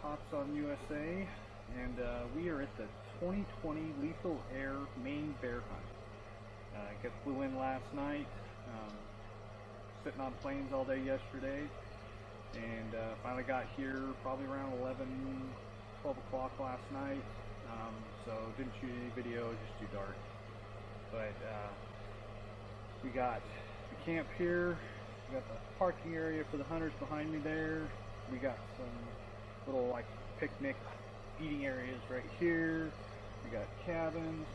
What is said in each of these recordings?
Hatsan USA, and we are at the 2020 Lethal Air Maine Bear Hunt. Flew in last night, sitting on planes all day yesterday, and finally got here probably around 12 o'clock last night, so didn't shoot any video, it was just too dark. But we got the camp here, we got the parking area for the hunters behind me there, we got some little like picnic eating areas right here, we got cabins.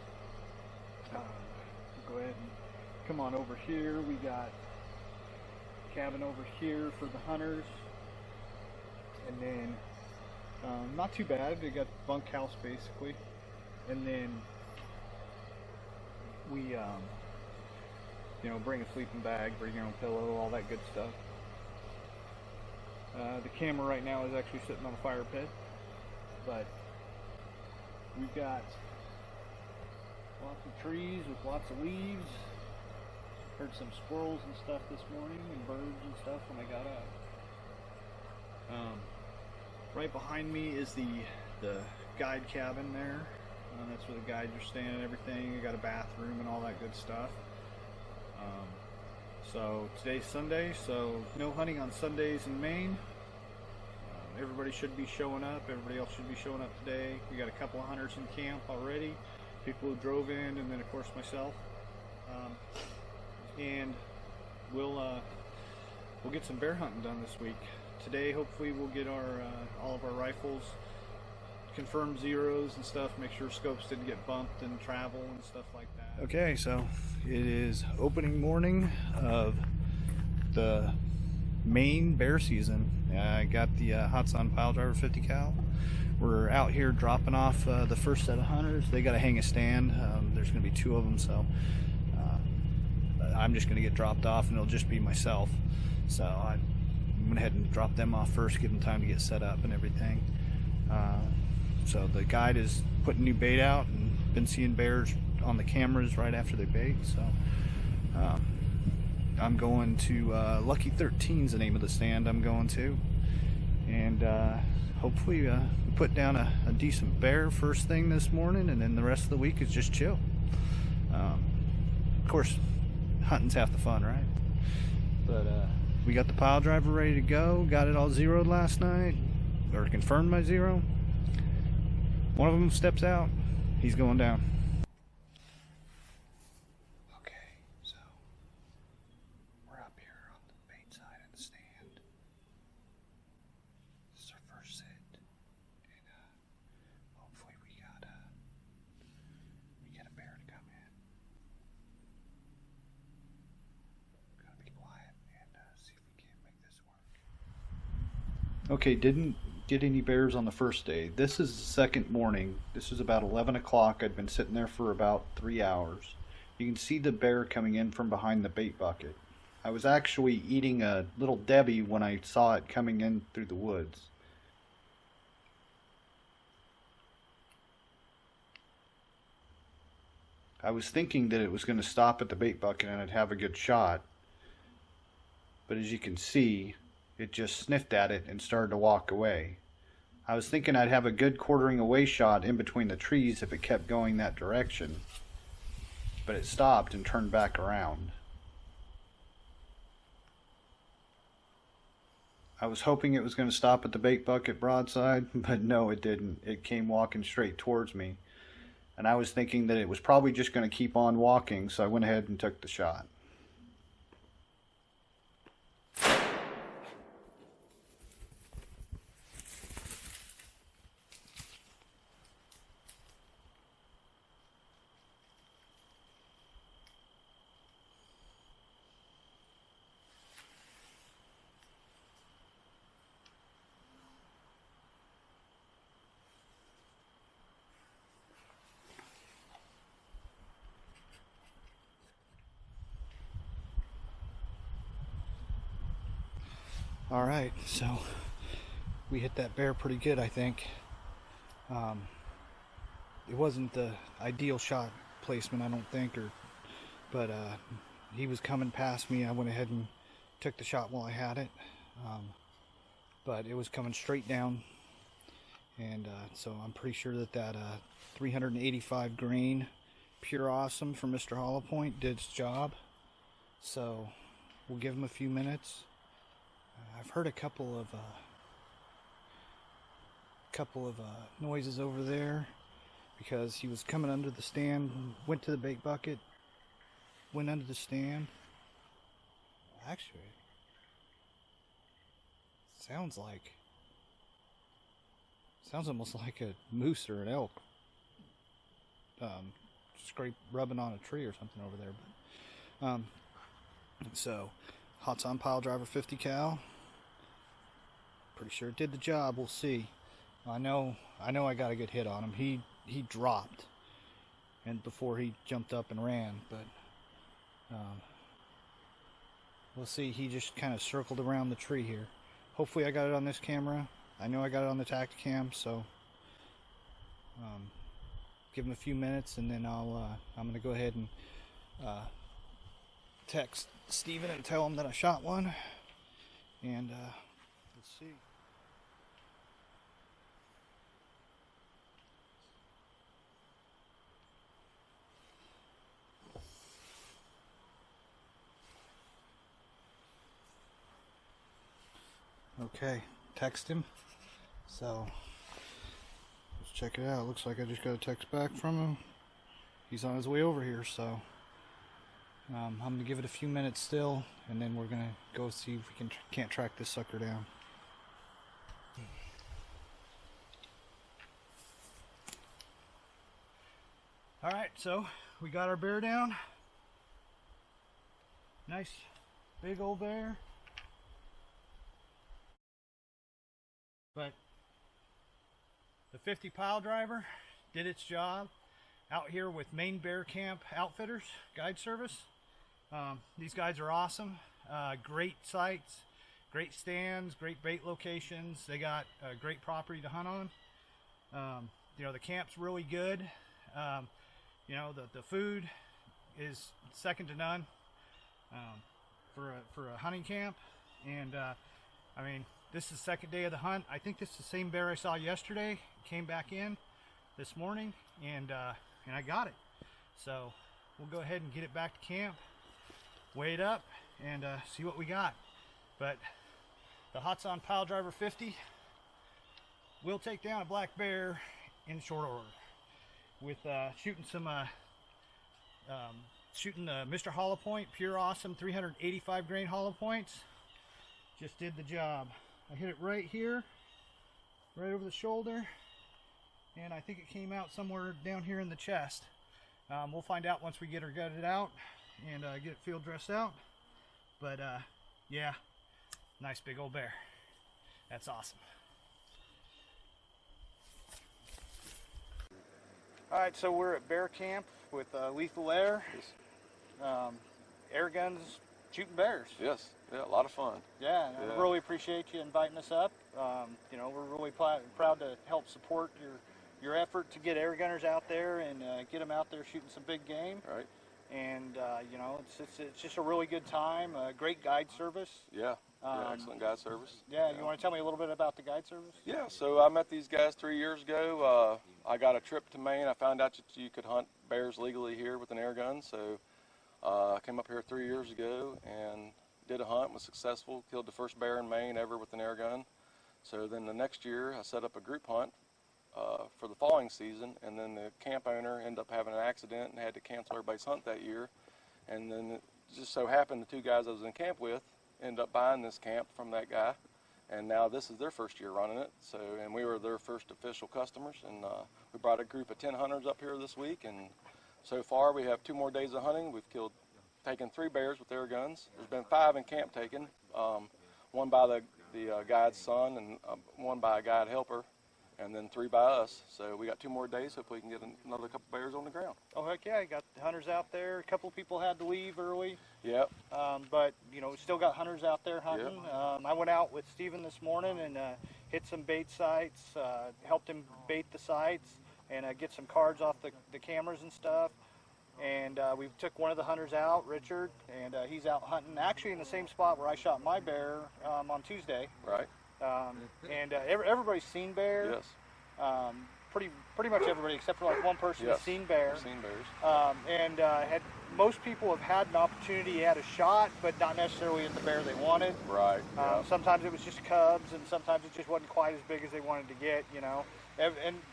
Go ahead and come on over here, we got a cabin over here for the hunters, and then not too bad, they got bunkhouse basically, and then we bring a sleeping bag, bring your own pillow, all that good stuff. The camera right now is actually sitting on a fire pit, but we've got lots of trees with lots of leaves. Heard some squirrels and stuff this morning, and birds and stuff when I got up. Right behind me is the guide cabin there. That's where the guides are staying and everything. You got a bathroom and all that good stuff. So today's Sunday, so no hunting on Sundays in Maine. Everybody should be showing up. Everybody else should be showing up today. We got a couple of hunters in camp already. People who drove in, and then of course myself. And we'll get some bear hunting done this week. Today, hopefully, we'll get our all of our rifles, confirm zeros and stuff, make sure scopes didn't get bumped in travel and stuff like that. Okay, so it is opening morning of the Maine bear season. I got the Hatsan PileDriver 50 cal. We're out here dropping off the first set of hunters. They got to hang a stand. There's going to be 2 of them, so I'm just going to get dropped off, and it'll just be myself. So I went ahead and dropped them off first, give them time to get set up and everything. So the guide is putting new bait out, and been seeing bears on the cameras right after they bait. So I'm going to Lucky 13's the name of the stand I'm going to, and hopefully we put down a decent bear first thing this morning, and then the rest of the week is just chill. Of course, hunting's half the fun, right? But we got the pile driver ready to go. Got it all zeroed last night, or confirmed my zero. One of them steps out, he's going down. Okay, so we're up here on the bait side of the stand. This is our first sit, and hopefully we get a bear to come in. Gotta be quiet and see if we can't make this work. Okay, didn't get any bears on the first day. This is the second morning. This is about 11 o'clock. I'd been sitting there for about 3 hours. You can see the bear coming in from behind the bait bucket. I was actually eating a little Debbie when I saw it coming in through the woods. I was thinking that it was going to stop at the bait bucket and I'd have a good shot, but as you can see, it just sniffed at it and started to walk away. I was thinking I'd have a good quartering away shot in between the trees if it kept going that direction, but it stopped and turned back around. I was hoping it was going to stop at the bait bucket broadside, but no, it didn't. It came walking straight towards me, and I was thinking that it was probably just going to keep on walking, so I went ahead and took the shot. Alright, so we hit that bear pretty good, I think. It wasn't the ideal shot placement, I don't think, but he was coming past me. I went ahead and took the shot while I had it, but it was coming straight down, And so I'm pretty sure that 385 grain Pure Awesome from Mr. Hollow Point did its job. So we'll give him a few minutes. I've heard a couple of noises over there because he was coming under the stand, went to the bait bucket, went under the stand. Actually, sounds almost like a moose or an elk rubbing on a tree or something over there. But so Hatsan PileDriver 50 cal, pretty sure it did the job. We'll see. I know I got a good hit on him. He dropped and before he jumped up and ran, but we'll see. He just kind of circled around the tree here. Hopefully I got it on this camera. I know I got it on the Tacticam, so give him a few minutes, and then I'm gonna go ahead and text Steven and tell him that I shot one, and let's see. Okay, text him. So let's check it out. Looks like I just got a text back from him. He's on his way over here, so I'm gonna give it a few minutes still, and then we're gonna go see if we can't track this sucker down. All right, so we got our bear down. Nice big old bear. But the 50 PileDriver did its job out here with Maine Bear Camp Outfitters Guide Service. These guys are awesome. Great sites, great stands, great bait locations. They got great property to hunt on. You know, the camp's really good. You know, the food is second to none for a hunting camp. And I mean, this is the second day of the hunt. I think this is the same bear I saw yesterday. Came back in this morning, and I got it. So we'll go ahead and get it back to camp, weigh it up, and see what we got. But the Hatsan PileDriver 50 will take down a black bear in short order with shooting the Mr. Hollow Point Pure Awesome 385 grain hollow points. Just did the job. I hit it right here, right over the shoulder, and I think it came out somewhere down here in the chest. We'll find out once we get her gutted out and get it field dressed out. But yeah, nice big old bear. That's awesome. All right, so we're at Bear Camp with Lethal Air. Air guns shooting bears. Yes, yeah, a lot of fun. Yeah, I really appreciate you inviting us up. You know, we're really proud to help support your effort to get air gunners out there and get them out there shooting some big game. Right. And you know, it's just a really good time. Great guide service. Yeah, excellent guide service. Yeah, you want to tell me a little bit about the guide service? Yeah, so I met these guys 3 years ago. I got a trip to Maine. I found out that you could hunt bears legally here with an air gun. So I came up here 3 years ago and did a hunt, was successful, killed the first bear in Maine ever with an air gun. So then the next year I set up a group hunt for the following season, and then the camp owner ended up having an accident and had to cancel everybody's hunt that year. And then it just so happened the two guys I was in camp with ended up buying this camp from that guy, and now this is their first year running it. So, and we were their first official customers, and we brought a group of 10 hunters up here this week, and so far we have 2 more days of hunting. We've taken 3 bears with air guns. There's been 5 in camp taken, 1 by the guide's son and 1 by a guide helper, and then 3 by us. So we got 2 more days. Hopefully we can get another couple bears on the ground. Oh heck yeah! You got the hunters out there. A couple of people had to leave early. Yep. But you know, we still got hunters out there hunting. Yep. I went out with Steven this morning and hit some bait sites. Helped him bait the sites and get some cards off the cameras and stuff. And we took one of the hunters out, Richard, and he's out hunting actually in the same spot where I shot my bear on Tuesday. Right. And everybody's seen bear. Yes. Pretty much everybody except for like one person has seen bears. Seen bears. And most people have had an opportunity, had a shot, but not necessarily at the bear they wanted. Right. Sometimes it was just cubs, and sometimes it just wasn't quite as big as they wanted to get, you know.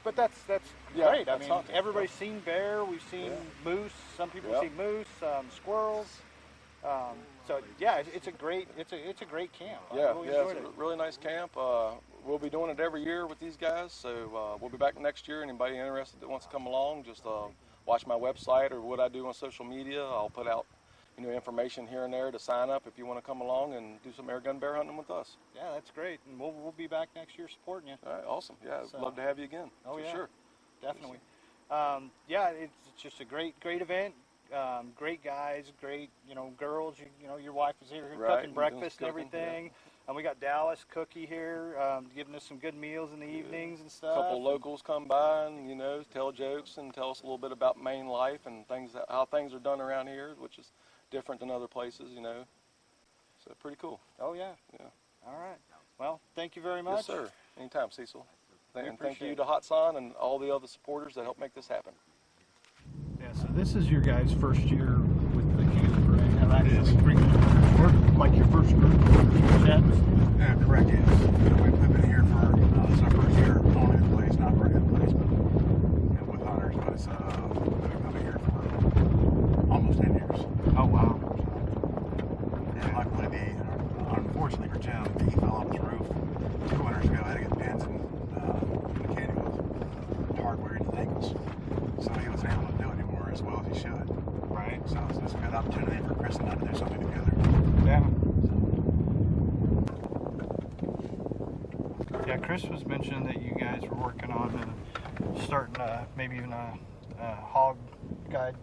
But that's great. I mean, everybody's seen bear. We've seen moose. Some people see moose, squirrels. So yeah, it's a great camp. Yeah, it's a really nice camp. We'll be doing it every year with these guys, so we'll be back next year. Anybody interested that wants to come along, just watch my website or what I do on social media. I'll put out information here and there to sign up if you want to come along and do some AirGun bear hunting with us. Yeah, that's great, and we'll be back next year supporting you. All right, awesome. Yeah, I'd love to have you again. Oh yeah, sure, definitely. Yeah, it's just a great event. Great guys, great girls. Your wife is here cooking breakfast and everything. Yeah. And we got Dallas Cookie here giving us some good meals in the evenings and stuff. A couple locals come by and tell jokes and tell us a little bit about Maine life and how things are done around here, which is different than other places. So pretty cool. Oh yeah. Yeah. All right. Well, thank you very much. Yes, sir. Anytime, Cecil. And thank you to Hatsan and all the other supporters that help make this happen. Yeah, so this is your guys' first year with the camp, right? Have actually been like your first group? Yeah, correct, yes. We've been here for, it's our first year owning the place, not running the place, but with hunters, but it's, I've been here for almost 10 years. Oh, wow. And luckily, unfortunately for Jim, he fell off his roof 2 winters ago. I had to get pins in the canyon with hardware in his ankles. So he wasn't able to do it anymore as well as he should. Right. So it's a good opportunity for Chris and I to do something together. Yeah. Yeah, Chris was mentioning that you guys were working on starting maybe even a hog guide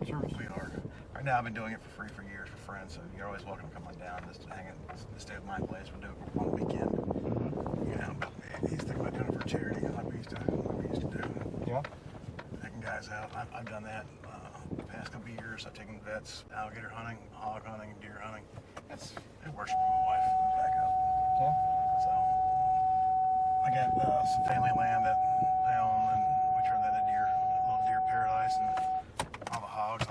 service. We are. Right now, I've been doing it for free for years for friends, so you're always welcome to come on down just to hang and stay at my place. We'll do it for 1 weekend. But he's thinking about doing it for charity, like we used to do. Yeah. Taking guys out. I've done that the past couple of years. I've taken vets alligator hunting, hog hunting, deer hunting. It works for my wife back up. Yeah. So I got some family land that I own, and we turn that into a little deer paradise, and all the hogs,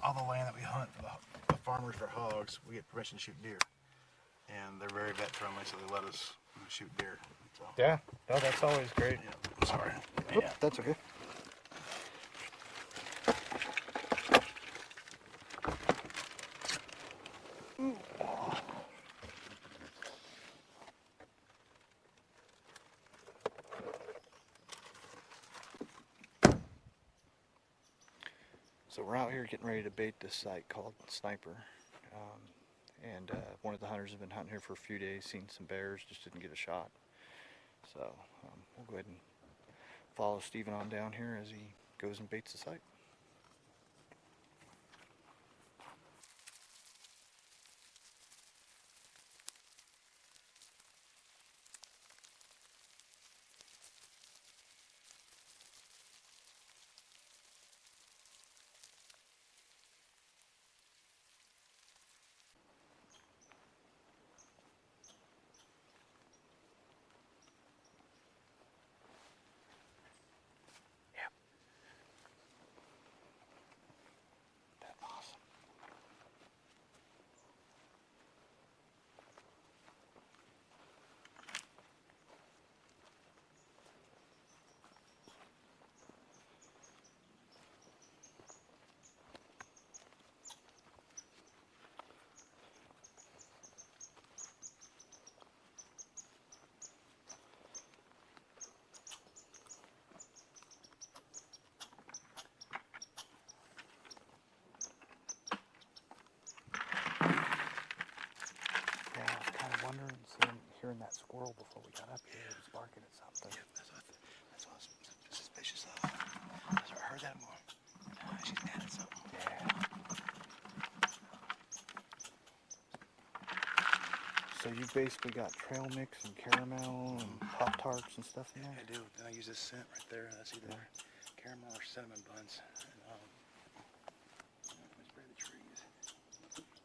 all the land that we hunt for the farmers for hogs, we get permission to shoot deer, and they're very vet friendly, so they let us shoot deer. So. Yeah. No, that's always great. Yeah. Sorry. Oops, that's okay. So we're out here getting ready to bait this site called Sniper, and one of the hunters has been hunting here for a few days, seen some bears, just didn't get a shot. So we'll go ahead and follow Steven on down here as he goes and baits the site. Hearing that squirrel before we got up here, it was barking at something. Yeah, that's what I was suspicious of. I heard that more. She's mad at something. Yeah. So you basically got trail mix and caramel and Pop-Tarts and stuff in there? I do. Then I use this scent right there. That's either caramel or cinnamon buns. And, I spray the trees.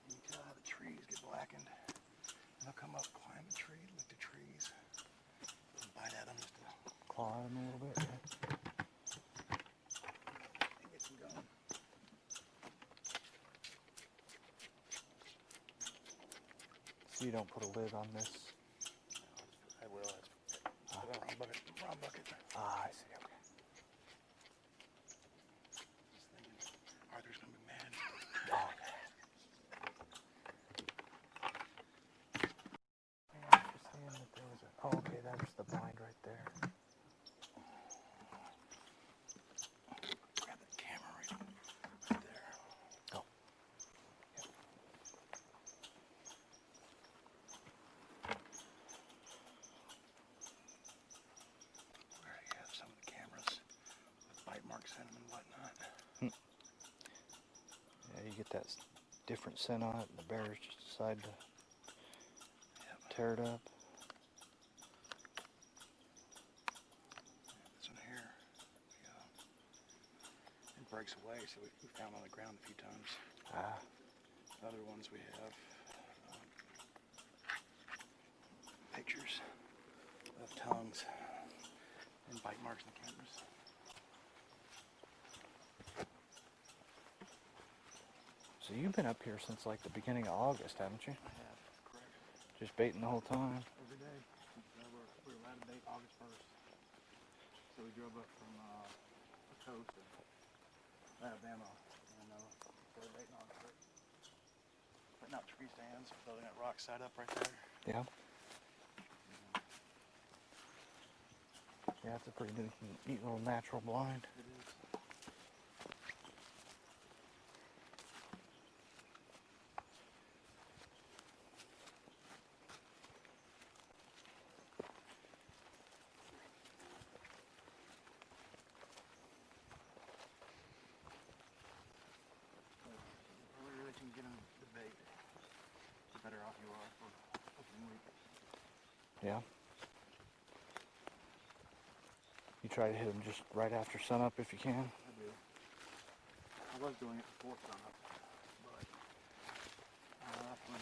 You can tell how the trees get blackened. And they'll come up, climb the tree, lick the trees, and bite at them just to paw at him a little bit. Yeah. Get some going. So you don't put a lid on this? I will. Wrong bucket. Wrong bucket. Ah, I see. Okay. Just thinking, Arthur's gonna be mad. Oh, oh, okay, that's the blind right there. Grab that camera right there. Oh. We already have some of the cameras with bite marks in them and whatnot. Yeah, you get that different scent on it, and the bears just decide to tear it up. This one here, it breaks away, so we found on the ground a few times. Ah. Other ones we have pictures of tongues and bite marks in the cameras. So you've been up here since like the beginning of August, haven't you? I have, correct. Just baiting the whole time. Every day. We were allowed to bait August 1st. So we drove up from the coast of Alabama and started baiting August 1st. Putting out tree stands, building that rock side up right there. Yeah. Yeah, it's a pretty neat little natural blind. It is. The earlier that you can get on the bait, the better off you are for opening week. Yeah. You try to hit them just right after sunup if you can. I do. I was doing it before sunup, but when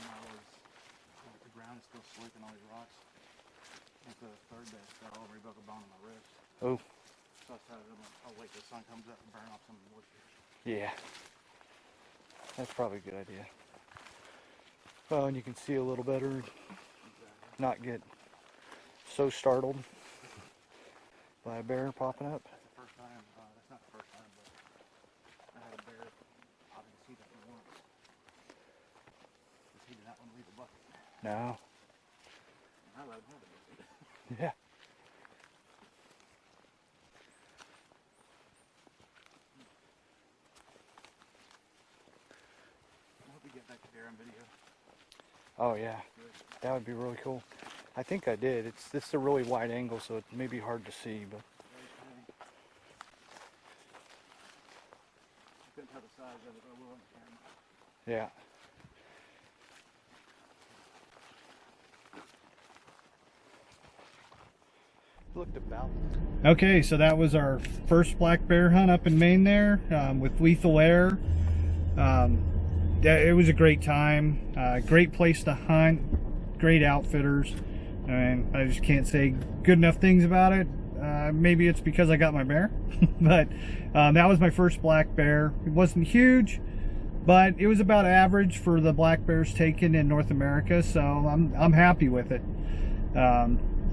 the ground's still sleeping on these rocks, it's the third day I fell over, he broke a bone in my wrist. Oh. So I decided I'll wait till the sun comes up and burn off some of the moisture. Yeah. That's probably a good idea. Well, and you can see a little better, Exactly. not get so startled by a bear popping up. That's the first time, that's not the first time, but I had a bear pop in the seat at me once. Because he did not want to leave the bucket. No. And I let him have the bucket. Yeah. I hope we get back to bear on video. Oh yeah. That would be really cool. I think I did. It's a really wide angle, so it may be hard to see, but I couldn't tell the size of it, but I will on the camera. yeah. Looked about. Okay, so that was our first black bear hunt up in Maine there with Lethal Air. It was a great time, great place to hunt, great outfitters. And I just can't say good enough things about it. Maybe it's because I got my bear, but that was my first black bear. It wasn't huge, but it was about average for the black bears taken in North America, so I'm happy with it.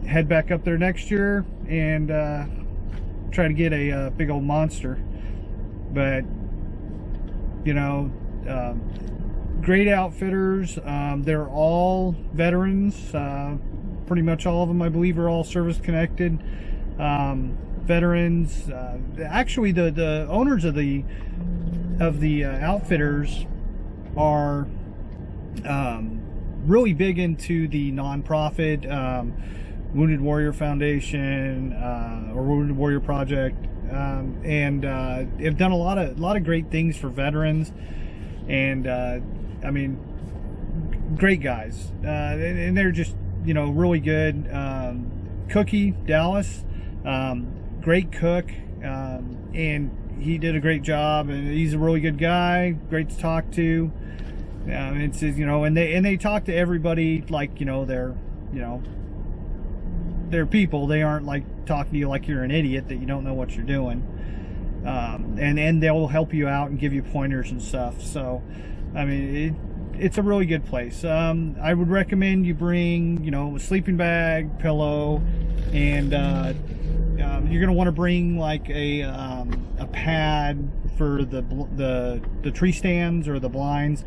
Head back up there next year and try to get a big old monster. But you know, great outfitters. They're all veterans. Pretty much all of them, I believe, are all service connected veterans. Actually, the owners of the outfitters are really big into the nonprofit Wounded Warrior Foundation or Wounded Warrior Project, and have done a lot of great things for veterans. And I mean, great guys, and they're just, you know, really good. Cookie Dallas, great cook, and he did a great job, and he's a really good guy, great to talk to. It's, you know, and they talk to everybody like, you know, they're, you know, they're people. They aren't like talking to you like you're an idiot that you don't know what you're doing. And they'll help you out and give you pointers and stuff. So, I mean, it's a really good place. I would recommend you bring, you know, a sleeping bag, pillow, and you're gonna want to bring like a pad for the tree stands or the blinds,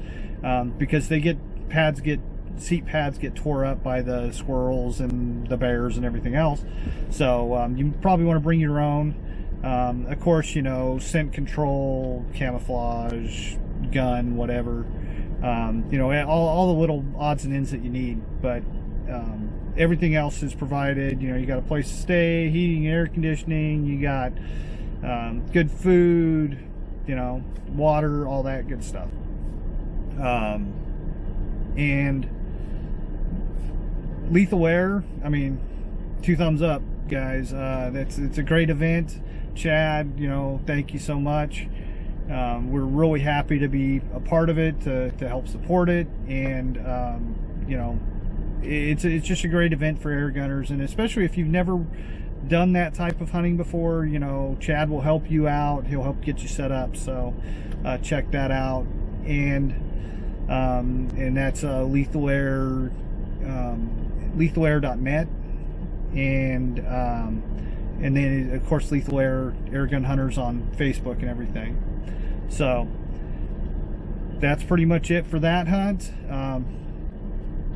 because seat pads get tore up by the squirrels and the bears and everything else. So you probably want to bring your own. Of course, you know, scent control, camouflage, gun, whatever. You know, all the little odds and ends that you need. But everything else is provided. You know, you got a place to stay, heating and air conditioning, you got good food, you know, water, all that good stuff. And Lethal Air, I mean, 2 thumbs up, guys. It's a great event. Chad, you know, thank you so much. We're really happy to be a part of it, to help support it, and you know, it's just a great event for air gunners, and especially if you've never done that type of hunting before, you know, Chad will help you out. He'll help get you set up. So check that out, and that's Lethal Air, lethalair.net, and then of course Lethal Air Gun Hunters on Facebook and everything. So that's pretty much it for that hunt.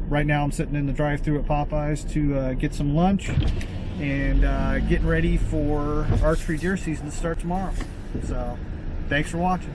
Right now I'm sitting in the drive-thru at Popeyes to get some lunch, and getting ready for archery deer season to start tomorrow. So thanks for watching.